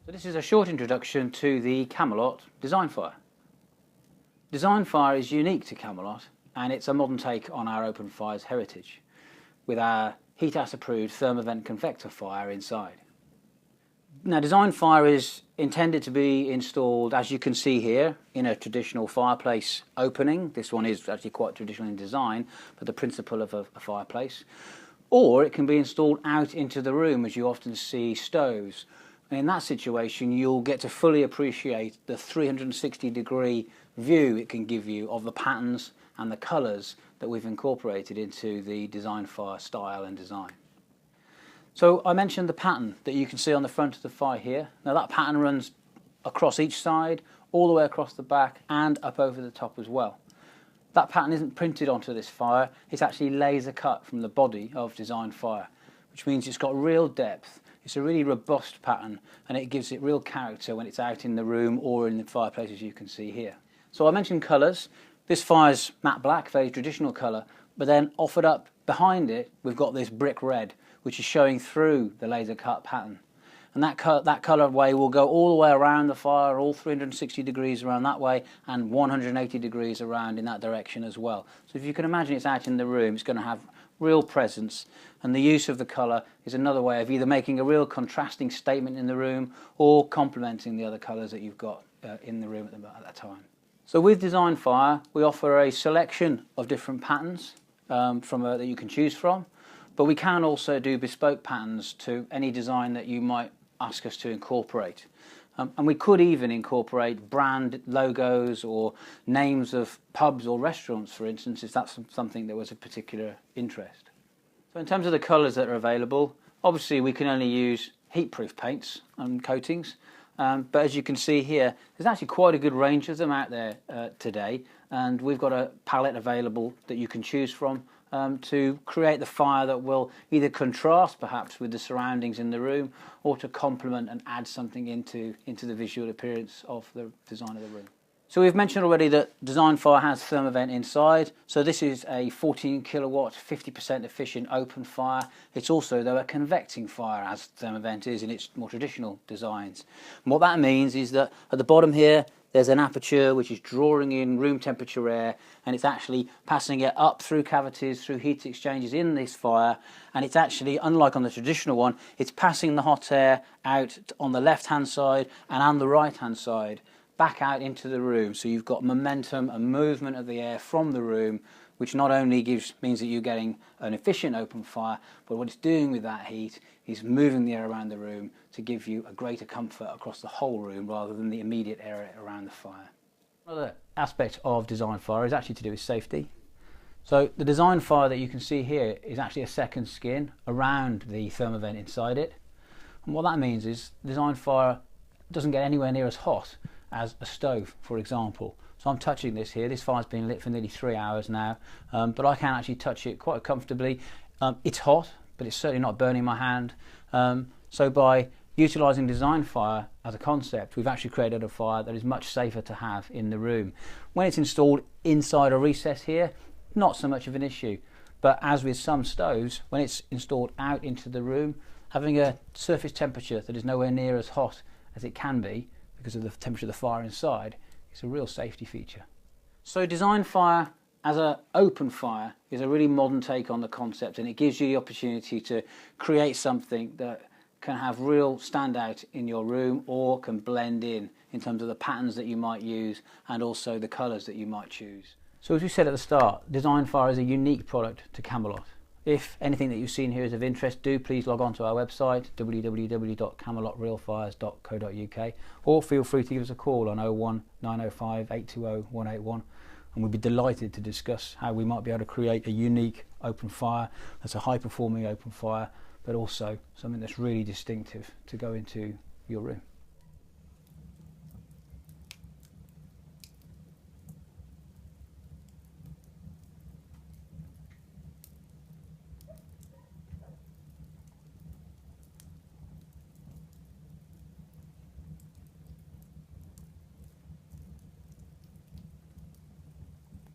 So this is a short introduction to the Camelot Designfire. Designfire is unique to Camelot, and it's a modern take on our open fire's heritage, with our heat-as approved thermovent convector fire inside. Now, Designfire is intended to be installed, as you can see here, in a traditional fireplace opening. This one is actually quite traditional in design, but the principle of a fireplace. Or it can be installed out into the room, as you often see stoves. And in that situation, you'll get to fully appreciate the 360-degree view it can give you of the patterns and the colours that we've incorporated into the Designfire style and design. So I mentioned the pattern that you can see on the front of the fire here. Now that pattern runs across each side, all the way across the back and up over the top as well. That pattern isn't printed onto this fire, it's actually laser cut from the body of Designfire, which means it's got real depth. It's a really robust pattern and it gives it real character when it's out in the room or in the fireplace, as you can see here. So I mentioned colours. This fire's matte black, very traditional colour, but then offered up behind it we've got this brick red, which is showing through the laser cut pattern. And that colourway will go all the way around the fire, all 360 degrees around that way and 180 degrees around in that direction as well. So if you can imagine it's out in the room, it's going to have real presence, and the use of the colour is another way of either making a real contrasting statement in the room or complementing the other colours that you've got in the room at that time. So with Designfire we offer a selection of different patterns that you can choose from, but we can also do bespoke patterns to any design that you might ask us to incorporate. And we could even incorporate brand logos or names of pubs or restaurants, for instance, if that's something that was of particular interest. So in terms of the colours that are available, obviously we can only use heat-proof paints and coatings, but as you can see here, there's actually quite a good range of them out there today, and we've got a palette available that you can choose from to create the fire that will either contrast perhaps with the surroundings in the room or to complement and add something into the visual appearance of the design of the room. So we've mentioned already that Designfire has thermovent inside. So this is a 14 kilowatt, 50% efficient open fire. It's also, though, a convecting fire, as thermovent is in its more traditional designs. And what that means is that at the bottom here, there's an aperture which is drawing in room temperature air, and it's actually passing it up through cavities, through heat exchangers in this fire, and it's actually, unlike on the traditional one, it's passing the hot air out on the left hand side and on the right hand side back out into the room. So you've got momentum and movement of the air from the room, which not only means that you're getting an efficient open fire, but what it's doing with that heat is moving the air around the room to give you a greater comfort across the whole room rather than the immediate area around the fire. Another aspect of Designfire is actually to do with safety. So the Designfire that you can see here is actually a second skin around the thermovent inside it. And what that means is Designfire doesn't get anywhere near as hot as a stove, for example. So I'm touching this here. This fire's been lit for nearly 3 hours now, but I can actually touch it quite comfortably. It's hot, but it's certainly not burning my hand. So by utilising Designfire as a concept, we've actually created a fire that is much safer to have in the room. When it's installed inside a recess here, not so much of an issue. But as with some stoves, when it's installed out into the room, having a surface temperature that is nowhere near as hot as it can be because of the temperature of the fire inside, it's a real safety feature. So Designfire as an open fire is a really modern take on the concept, and it gives you the opportunity to create something that can have real standout in your room or can blend in terms of the patterns that you might use and also the colours that you might choose. So as we said at the start, Designfire is a unique product to Camelot. If anything that you've seen here is of interest, do please log on to our website www.camelotrealfires.co.uk, or feel free to give us a call on 01 905 820 181, and we'd be delighted to discuss how we might be able to create a unique open fire that's a high performing open fire, but also something that's really distinctive to go into your room.